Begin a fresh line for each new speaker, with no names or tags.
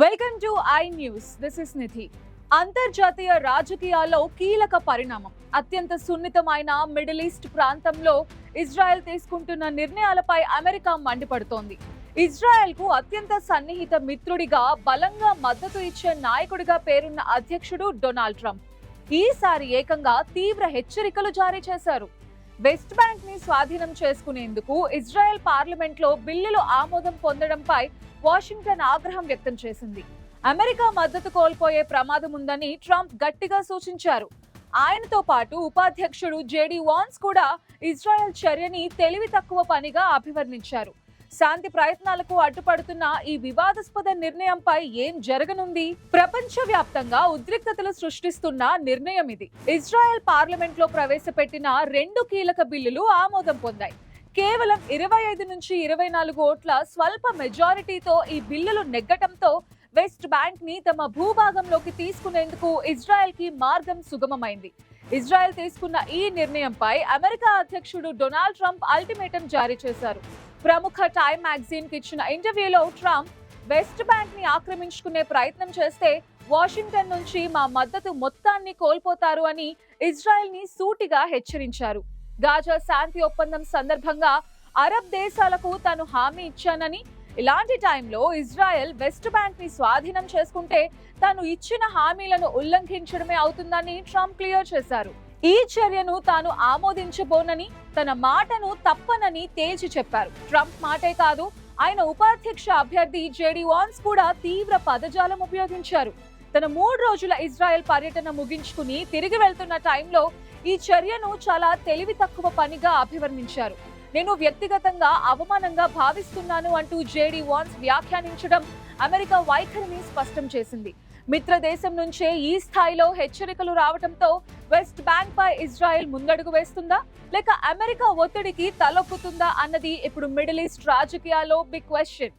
Welcome to I News. This is Nidhi. అంతర్జాతీయ రాజకీయాల్లో కీలక పరిణామం. అత్యంత సున్నితమైన మిడిల్ ఈస్ట్ ప్రాంతంలో ఇజ్రాయెల్ తీసుకుంటున్న నిర్ణయాలపై అమెరికా మండిపడుతోంది. ఇజ్రాయెల్ కు అత్యంత సన్నిహిత మిత్రుడిగా, బలంగా మద్దతు ఇచ్చే నాయకుడిగా పేరున్న అధ్యక్షుడు డొనాల్డ్ ట్రంప్ ఈసారి ఏకంగా తీవ్ర హెచ్చరికలు జారీ చేశారు. వెస్ట్ బ్యాంక్ ని స్వాధీనం చేసుకునేందుకు ఇజ్రాయెల్ పార్లమెంట్ లో బిల్లులు ఆమోదం పొందడంపై వాషింగ్టన్ ఆగ్రహం వ్యక్తం చేసింది. అమెరికా మద్దతు కోల్పోయే ప్రమాదం ఉందని ట్రంప్ గట్టిగా సూచించారు. ఆయనతో పాటు ఉపాధ్యక్షుడు జేడీ వాన్స్ కూడా ఇజ్రాయెల్ చర్యని తెలివి తక్కువ పనిగా అభివర్ణించారు. శాంతి ప్రయత్నాలకు అడ్డుపడుతున్న ఈ వివాదాస్పద నిర్ణయంపై ఏం జరగనుంది? ప్రపంచవ్యాప్తంగా ఉద్రిక్తతలు సృష్టిస్తున్న నిర్ణయం ఇది. ఇజ్రాయెల్ పార్లమెంట్ లో ప్రవేశపెట్టిన 2 కీలక బిల్లులు ఆమోదం పొందాయి. కేవలం 25 నుంచి 24 ఓట్ల స్వల్ప మెజారిటీతో ఈ బిల్లులు నెగ్గటంతో వెస్ట్ బ్యాంక్ ని తమ భూభాగంలోకి తీసుకునేందుకు ఇజ్రాయెల్ కి మార్గం సుగమమైంది. ఇజ్రాయెల్ తీసుకున్న ఈ నిర్ణయంపై అమెరికా అధ్యక్షుడు డొనాల్డ్ ట్రంప్ అల్టిమేటం జారీ చేశారు. ప్రముఖ టైమ్ మ్యాగజైన్ కి ఇచ్చిన ఇంటర్వ్యూలో ట్రంప్ వెస్ట్ బ్యాంక్ ని ఆక్రమించుకునే ప్రయత్నం చేస్తే వాషింగ్టన్ నుంచి మా మద్దతు మొత్తాన్ని కోల్పోతారు అని ఇజ్రాయెల్ ని సూటిగా హెచ్చరించారు. గాజా శాంతి ఒప్పందం సందర్భంగా అరబ్ దేశాలకు తాను హామీ ఇచ్చానని, ఇలాంటి టైంలో ఇజ్రాయెల్ వెస్ట్ బ్యాంక్ ని స్వాధీనం చేసుకుంటే తాను ఇచ్చిన హామీలను ఉల్లంఘించడమే అవుతుందని ట్రంప్ క్లియర్ చేశారు. ఈ చర్యను తాను ఆమోదించబోనని, తన మాటను తప్పనని తేల్చి చెప్పారు. ట్రంప్ మాటే కాదు, ఆయన ఉపాధ్యక్ష అభ్యర్థి జేడీ వాన్స్ కూడా తీవ్ర పదజాలం ఉపయోగించారు. తన 3 రోజుల ఇజ్రాయెల్ పర్యటన ముగించుకుని తిరిగి వెళ్తున్న టైంలో ఈ చర్యను చాలా తెలివి తక్కువ పనిగా అభివర్ణించారు. నేను వ్యక్తిగతంగా అవమానంగా భావిస్తున్నాను అంటూ జేడీ వాన్స్ వ్యాఖ్యానించడం అమెరికా వైఖరిని స్పష్టం చేసింది. మిత్ర దేశం నుంచే ఈ స్థాయిలో హెచ్చరికలు రావడంతో వెస్ట్ బ్యాంక్ పై ఇజ్రాయెల్ ముందడుగు వేస్తుందా, లేక అమెరికా ఒత్తిడికి తలొక్కుతుందా అన్నది ఇప్పుడు మిడిల్ ఈస్ట్ రాజకీయాల్లో బిగ్ క్వశ్చన్.